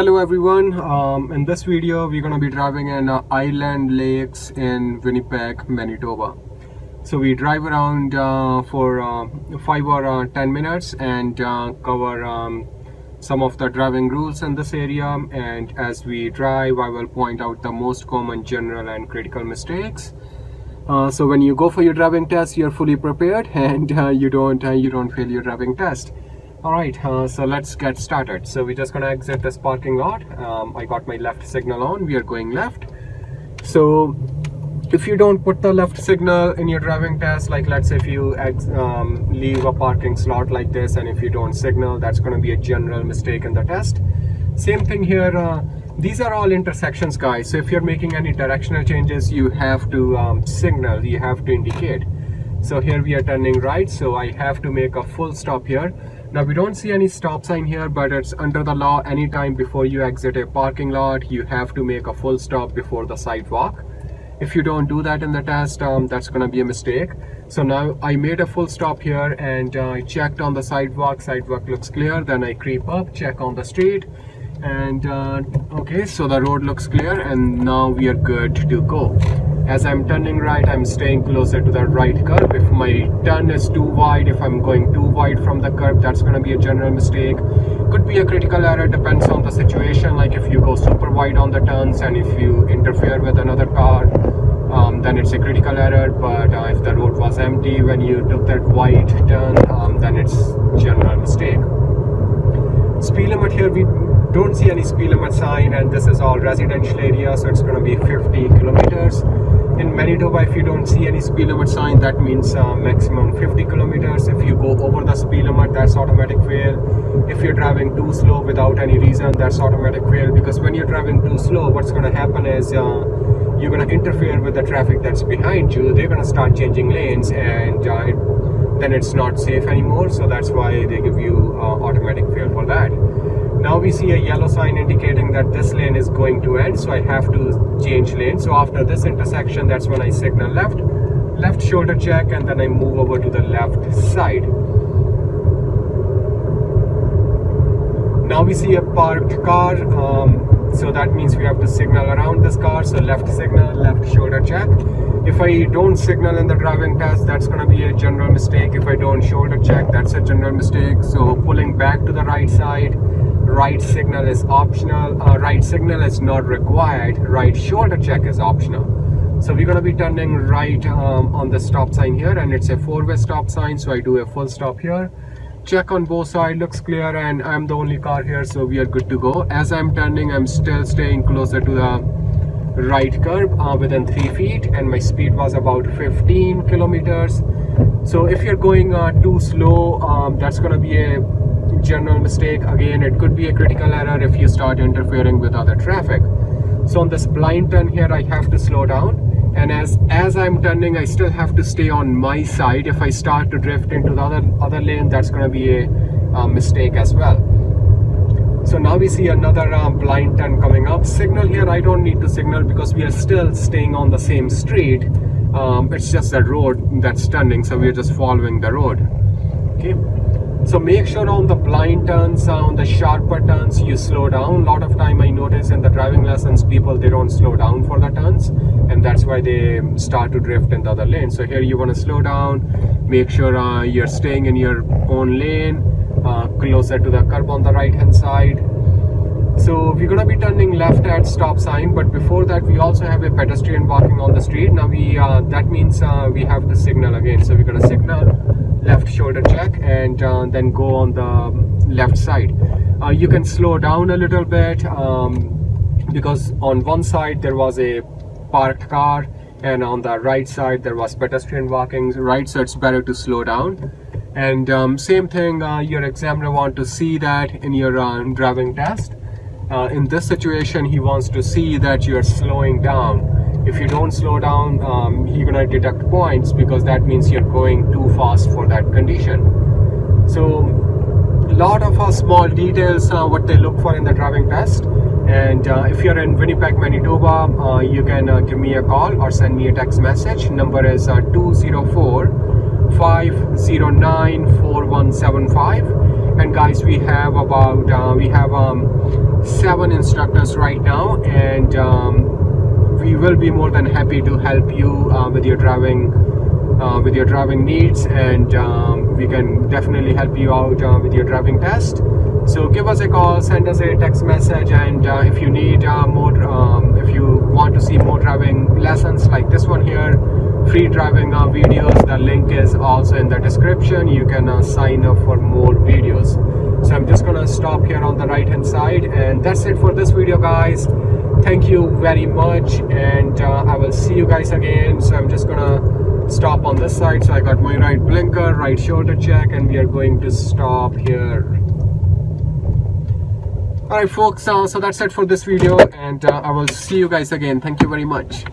Hello everyone, in this video we're going to be driving in Island Lakes in Winnipeg, Manitoba. So we drive around for 5 or 10 minutes and cover some of the driving rules in this area, and as we drive I will point out the most common general and critical mistakes. So when you go for your driving test you're fully prepared and you don't fail your driving test. Alright, so let's get started. So we're just gonna exit this parking lot. I got my left signal on, we are going left. So if you don't put the left signal in your driving test, like let's say if you leave a parking slot like this and if you don't signal, that's gonna be a general mistake in the test. Same thing here, these are all intersections guys, so if you're making any directional changes you have to signal, you have to indicate. So here we are turning right, so I have to make a full stop here. Now we don't see any stop sign here, but it's under the law, anytime before you exit a parking lot you have to make a full stop before the sidewalk. If you don't do that in the test, that's gonna be a mistake. So now I made a full stop here and I checked on the sidewalk looks clear. Then I creep up, check on the street, and okay, so the road looks clear and now we are good to go. As I'm turning right, I'm staying closer to the right curb. If my turn is too wide, if I'm going too wide from the curb, that's going to be a general mistake. Could be a critical error, depends on the situation. Like if you go super wide on the turns and if you interfere with another car, then it's a critical error. But if the road was empty when you took that wide turn, then it's general mistake. Speed limit here, we don't see any speed limit sign, and this is all residential area, so it's going to be 50 kilometers. In Manitoba, if you don't see any speed limit sign, that means maximum 50 kilometers. If you go over the speed limit, that's automatic fail. If you're driving too slow without any reason, that's automatic fail, because when you're driving too slow, what's going to happen is you're going to interfere with the traffic that's behind you. They're going to start changing lanes, and then it's not safe anymore. So that's why they give you automatic fail for that. Now we see a yellow sign indicating that this lane is going to end, so I have to change lane. So after this intersection, that's when I signal left shoulder check, and then I move over to the left side. Now we see a parked car, so that means we have to signal around this car. So left signal, left shoulder check. If I don't signal in the driving test, that's going to be a general mistake. If I don't shoulder check, that's a general mistake. So pulling back to the right side, right signal is optional, right signal is not required, right shoulder check is optional. So we're going to be turning right on the stop sign here, and it's a four-way stop sign, so I do a full stop here, check on both sides, looks clear, and I'm the only car here, so we are good to go. As I'm turning, I'm still staying closer to the right curb within 3 feet, and my speed was about 15 kilometers. So if you're going too slow, that's going to be a general mistake. Again, it could be a critical error if you start interfering with other traffic. So on this blind turn here, I have to slow down, and as I'm turning, I still have to stay on my side. If I start to drift into the other lane, that's going to be a mistake as well. So now we see another blind turn coming up. Signal here, I don't need to signal because we are still staying on the same street. It's just that road that's turning, so we're just following the road. Okay. So make sure on the blind turns, on the sharper turns, you slow down. A lot of time I notice in the driving lessons, people, they don't slow down for the turns, and that's why they start to drift in the other lane. So here you want to slow down, make sure you're staying in your own lane, closer to the curb on the right hand side. So we're going to be turning left at stop sign, but before that we also have a pedestrian walking on the street. Now that means we have to signal again. So we're going to signal, left shoulder check, and then go on the left side. You can slow down a little bit because on one side there was a parked car and on the right side there was pedestrian walking, right? So it's better to slow down. And same thing, your examiner wants to see that in your driving test. In this situation, he wants to see that you're slowing down. If you don't slow down, he's gonna deduct points because that means you're going too fast for that condition. So a lot of small details what they look for in the driving test. And if you're in Winnipeg, Manitoba, you can give me a call or send me a text message. Number is 204 5094175. And guys, we have about 7 instructors right now, and we will be more than happy to help you with your driving needs, and we can definitely help you out with your driving test. So give us a call, send us a text message, and if you need if you want to see more driving lessons like this one here, free driving videos, the link is also in the description. You can sign up for more videos. So I'm just gonna stop here on the right hand side, and that's it for this video, guys. Thank you very much, and I will see you guys again. So I'm just gonna stop on this side. So I got my right blinker, right shoulder check, and we are going to stop here. Alright folks, so that's it for this video, and I will see you guys again. Thank you very much.